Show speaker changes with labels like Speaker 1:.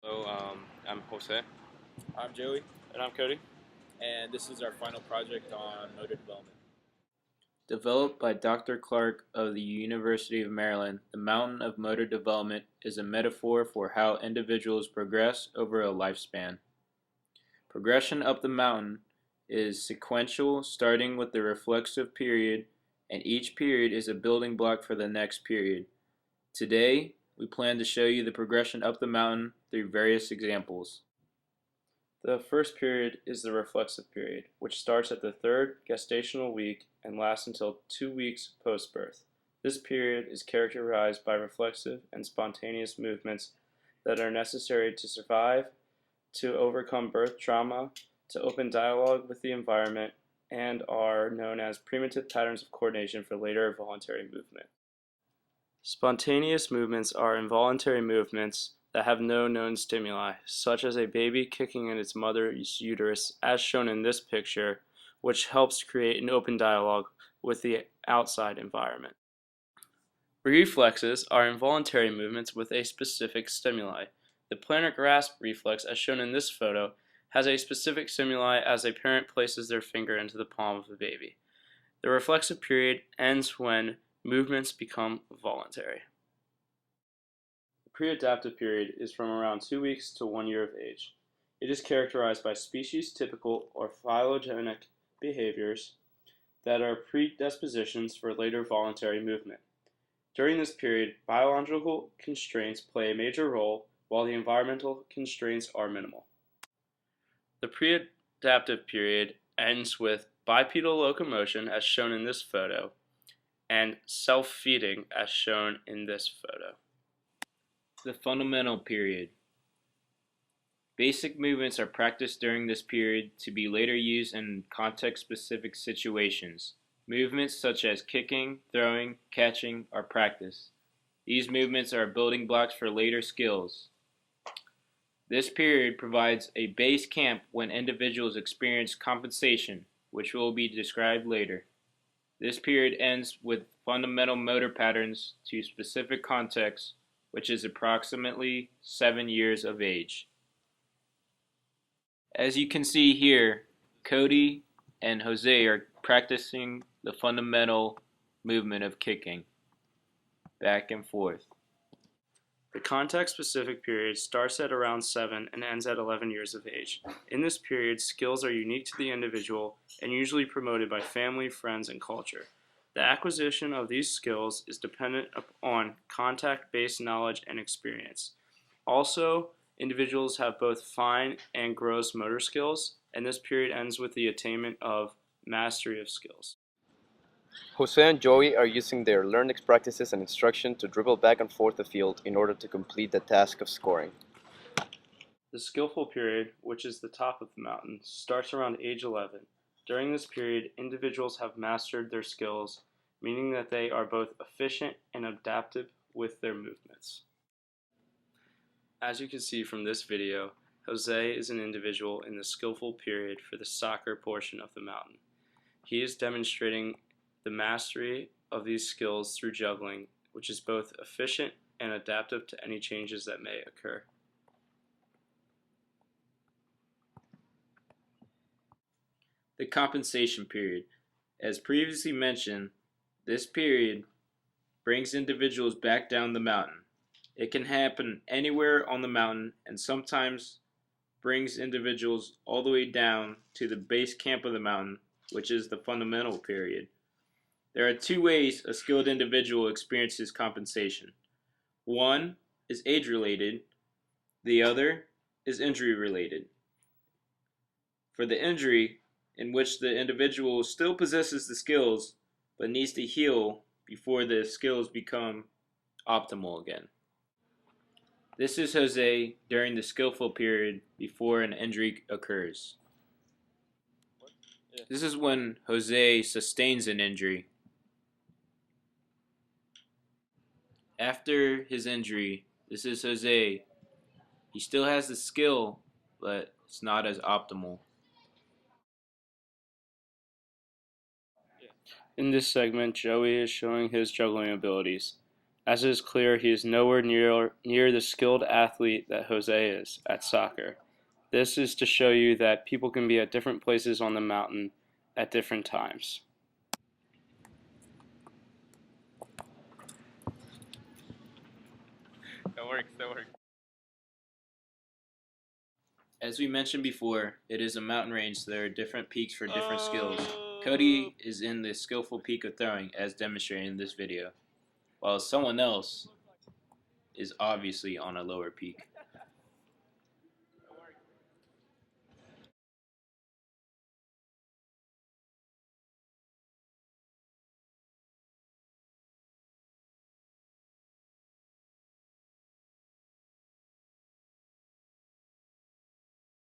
Speaker 1: Hello, I'm Jose.
Speaker 2: I'm Joey,
Speaker 1: And I'm Cody.
Speaker 2: and this is our final project on motor development.
Speaker 3: Developed by Dr. Clark of the University of Maryland, the mountain of motor development is a metaphor for how individuals progress over a lifespan. Progression up the mountain is sequential, starting with the reflexive period, and each period is a building block for the next period. Today, we plan to show you the progression up the mountain through various examples. The first period is the reflexive period, which starts at the third gestational week and lasts until 2 weeks post-birth. This period is characterized by reflexive and spontaneous movements that are necessary to survive, to overcome birth trauma, to open dialogue with the environment, and are known as primitive patterns of coordination for later voluntary movement. Spontaneous movements are involuntary movements that have no known stimuli, such as a baby kicking in its mother's uterus, as shown in this picture, which helps create an open dialogue with the outside environment. Reflexes are involuntary movements with a specific stimuli. The plantar grasp reflex, as shown in this photo, has a specific stimuli as a parent places their finger into the palm of the baby. The reflexive period ends when movements become voluntary. The pre-adaptive period is from around 2 weeks to 1 year of age. It is characterized by species-typical or phylogenetic behaviors that are predispositions for later voluntary movement. During this period, biological constraints play a major role, while the environmental constraints are minimal. The pre-adaptive period ends with bipedal locomotion, as shown in this photo, and self-feeding, as shown in this photo. The fundamental period. Basic movements are practiced during this period to be later used in context-specific situations. Movements such as kicking, throwing, catching are practiced. These movements are building blocks for later skills. This period provides a base camp when individuals experience compensation, which will be described later. This period ends with fundamental motor patterns to specific contexts, which is approximately 7 years of age. As you can see here, Cody and Jose are practicing the fundamental movement of kicking back and forth. The context-specific period starts at around 7 and ends at 11 years of age. In this period, skills are unique to the individual and usually promoted by family, friends, and culture. The acquisition of these skills is dependent upon contact-based knowledge and experience. Also, individuals have both fine and gross motor skills, and this period ends with the attainment of mastery of skills.
Speaker 1: Jose and Joey are using their learned practices and instruction to dribble back and forth the field in order to complete the task of scoring.
Speaker 3: The skillful period, which is the top of the mountain, starts around age 11. During this period, individuals have mastered their skills, meaning that they are both efficient and adaptive with their movements. As you can see from this video, Jose is an individual in the skillful period for the soccer portion of the mountain. He is demonstrating the mastery of these skills through juggling, which is both efficient and adaptive to any changes that may occur. The compensation period. As previously mentioned, this period brings individuals back down the mountain. It can happen anywhere on the mountain and sometimes brings individuals all the way down to the base camp of the mountain, which is the fundamental period. There are 2 ways a skilled individual experiences compensation. One is age-related, the other is injury-related. For the injury, in which the individual still possesses the skills but needs to heal before the skills become optimal again. This is Jose during the skillful period before an injury occurs. This is when Jose sustains an injury. After his injury, this is Jose. He still has the skill, but it's not as optimal. In this segment, Joey is showing his juggling abilities. As it is clear, he is nowhere near the skilled athlete that Jose is at soccer. This is to show you that people can be at different places on the mountain at different times.
Speaker 2: That works. That works.
Speaker 3: As we mentioned before, it is a mountain range, so there are different peaks for different skills. Cody is in the skillful peak of throwing, as demonstrated in this video, while someone else is obviously on a lower peak.